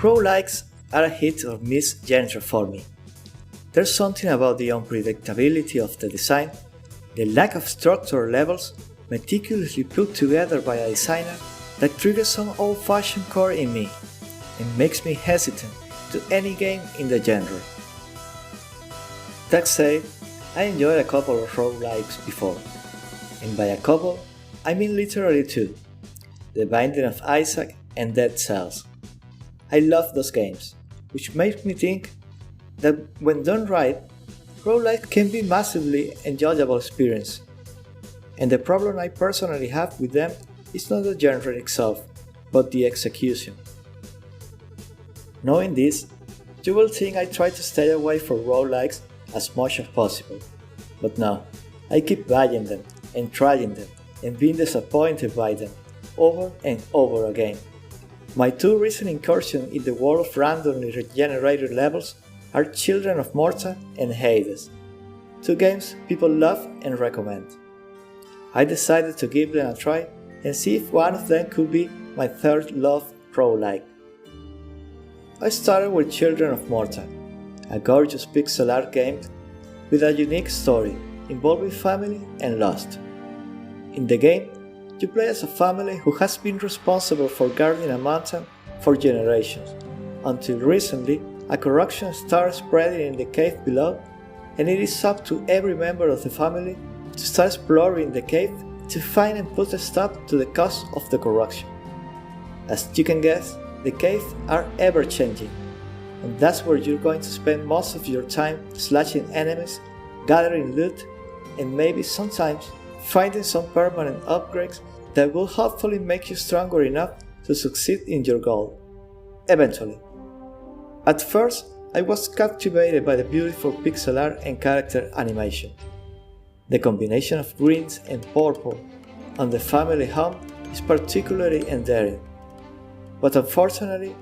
Roguelikes are a hit or miss genre for me. There's something about the unpredictability of the design, the lack of structured levels meticulously put together by a designer that triggers some old-fashioned core in me and makes me hesitant to any game in the genre. That said, I enjoyed a couple of roguelikes before, and by a couple, I mean literally two, The Binding of Isaac and Dead Cells. I love those games, which makes me think that when done right, roguelike can be massively enjoyable experience. And the problem I personally have with them is not the genre itself, but the execution. Knowing this, you will think I try to stay away from roguelikes as much as possible. But no, I keep buying them and trying them and being disappointed by them over and over again. My two recent incursions in the world of randomly generated levels are Children of Morta and Hades, two games people love and recommend. I decided to give them a try and see if one of them could be my third love roguelike. I started with Children of Morta, a gorgeous pixel art game with a unique story involving family and loss. In the game, you play as a family who has been responsible for guarding a mountain for generations, until recently a corruption started spreading in the cave below, and it is up to every member of the family to start exploring the cave to find and put a stop to the cause of the corruption. As you can guess, the caves are ever-changing, and that's where you're going to spend most of your time slashing enemies, gathering loot, and maybe sometimes finding some permanent upgrades that will hopefully make you stronger enough to succeed in your goal. Eventually. At first, I was captivated by the beautiful pixel art and character animation. The combination of greens and purple on the family home is particularly endearing. But unfortunately,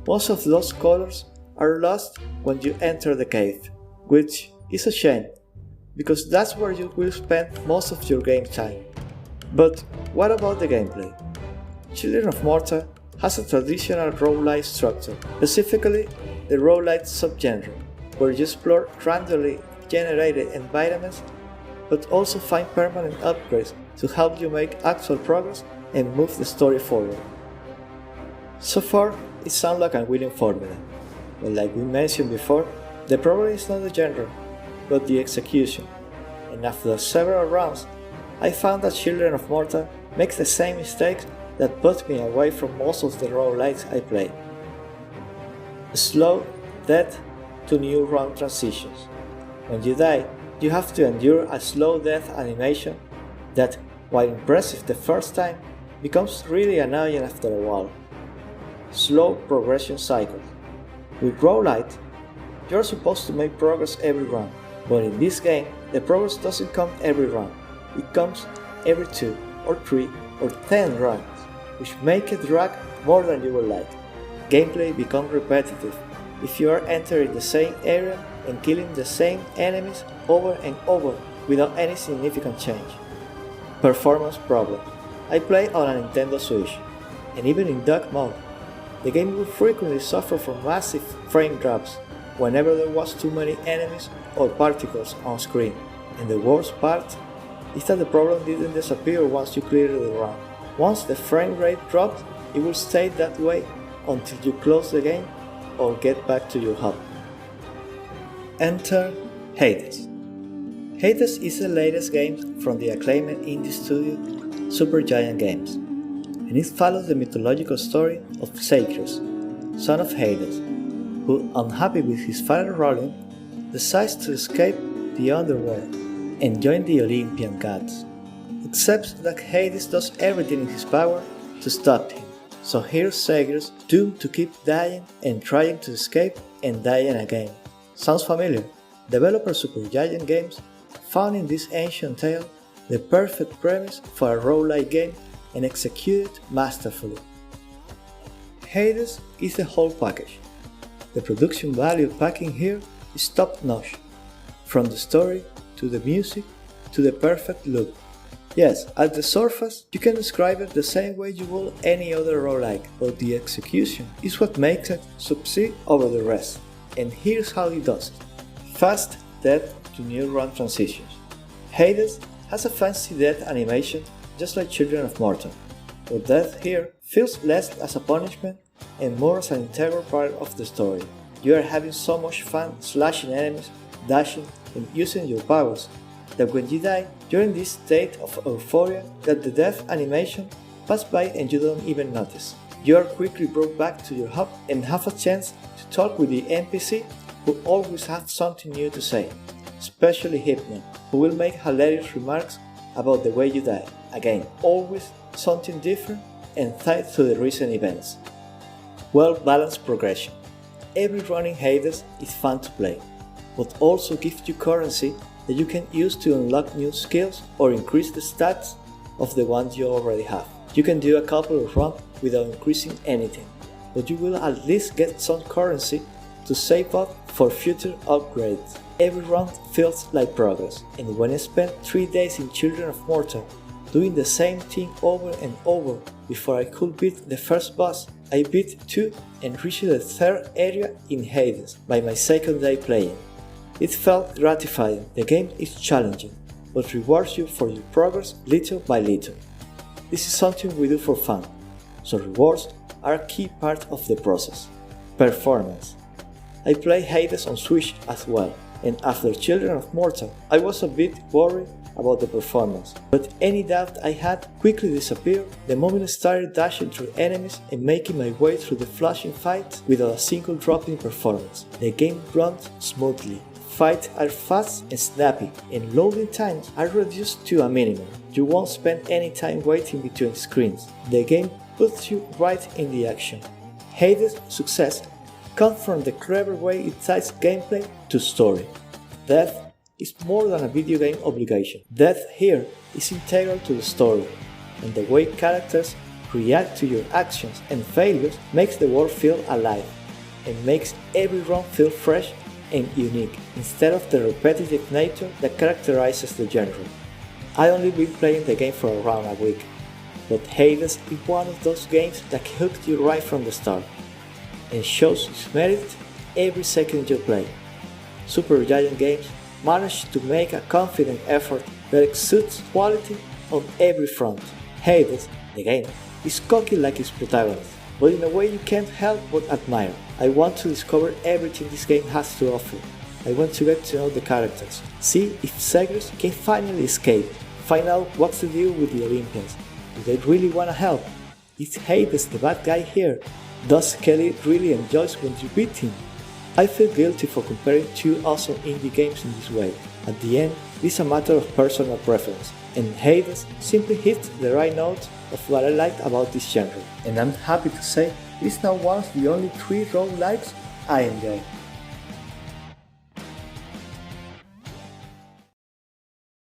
most of those colors are lost when you enter the cave, which is a shame, because that's where you will spend most of your game time. But what about the gameplay? Children of Morta has a traditional roguelike structure, specifically the roguelike subgenre, where you explore randomly generated environments but also find permanent upgrades to help you make actual progress and move the story forward. So far, it sounds like a winning formula, but like we mentioned before, the problem is not the genre, but the execution, and after several rounds, I found that Children of Morta makes the same mistakes that put me away from most of the roguelikes I play. Slow death to new round transitions. When you die, you have to endure a slow death animation that, while impressive the first time, becomes really annoying after a while. Slow progression cycles. With roguelike, you're supposed to make progress every round, but in this game, the progress doesn't come every round. It comes every 2 or 3 or 10 rounds, which make it drag more than you would like. Gameplay becomes repetitive if you are entering the same area and killing the same enemies over and over without any significant change. Performance problem. I play on a Nintendo Switch, and even in dock mode, the game will frequently suffer from massive frame drops whenever there was too many enemies or particles on screen, and the worst part is that the problem didn't disappear once you cleared the round. Once the frame rate dropped, it will stay that way until you close the game or get back to your hub. Enter Hades. Hades is the latest game from the acclaimed indie studio Supergiant Games, and it follows the mythological story of Zagreus, son of Hades, who, unhappy with his father Roland, decides to escape the underworld and join the Olympian gods. Except that Hades does everything in his power to stop him. So here's Zagreus doomed to keep dying and trying to escape and dying again. Sounds familiar? Developer Supergiant Games found in this ancient tale the perfect premise for a roguelike game and executed masterfully. Hades is the whole package. The production value packing here is top notch, from the story to the music to the perfect look. Yes, at the surface, you can describe it the same way you would any other roguelike, but the execution is what makes it succeed over the rest. And here's how it does it. Fast death to new run transitions. Hades has a fancy death animation just like Children of Morta, but death here feels less as a punishment and more as an integral part of the story. You are having so much fun slashing enemies, dashing, and using your powers that when you die, you're in this state of euphoria that the death animation passes by and you don't even notice. You are quickly brought back to your hub and have a chance to talk with the NPC who always has something new to say, especially Hypno, who will make hilarious remarks about the way you die. Again, always something different and tied to the recent events. Well-balanced progression. Every run in Hades is fun to play, but also gives you currency that you can use to unlock new skills or increase the stats of the ones you already have. You can do a couple of runs without increasing anything, but you will at least get some currency to save up for future upgrades. Every run feels like progress, and when I spent 3 days in Children of Morta doing the same thing over and over before I could beat the first boss, I beat 2 and reached the 3rd area in Hades by my 2nd day playing. It felt gratifying. The game is challenging, but rewards you for your progress little by little. This is something we do for fun, so rewards are a key part of the process. Performance. I play Hades on Switch as well, and after Children of Morta, I was a bit worried about the performance, but any doubt I had quickly disappeared the moment I started dashing through enemies and making my way through the flashing fights without a single drop in performance. The game runs smoothly. Fights are fast and snappy, and loading times are reduced to a minimum. You won't spend any time waiting between screens. The game puts you right in the action. Hades' success comes from the clever way it ties gameplay to story. Death is more than a video game obligation. Death here is integral to the story, and the way characters react to your actions and failures makes the world feel alive, and makes every run feel fresh and unique, instead of the repetitive nature that characterizes the genre. I only been playing the game for around a week, but Hades is one of those games that hooked you right from the start, and shows its merit every second you play. Supergiant Games managed to make a confident effort that exudes quality on every front. Hades, the game, is cocky like its protagonist, but in a way you can't help but admire. I want to discover everything this game has to offer. I want to get to know the characters, see if Cerberus can finally escape, find out what's the deal with the Olympians. Do they really want to help? Is Hades the bad guy here? Does Kelly really enjoy when you beat him? I feel guilty for comparing two awesome indie games in this way. At the end, it's a matter of personal preference, and Hades simply hit the right note of what I liked about this genre. And I'm happy to say it's now one of the only 3 roguelikes I enjoy.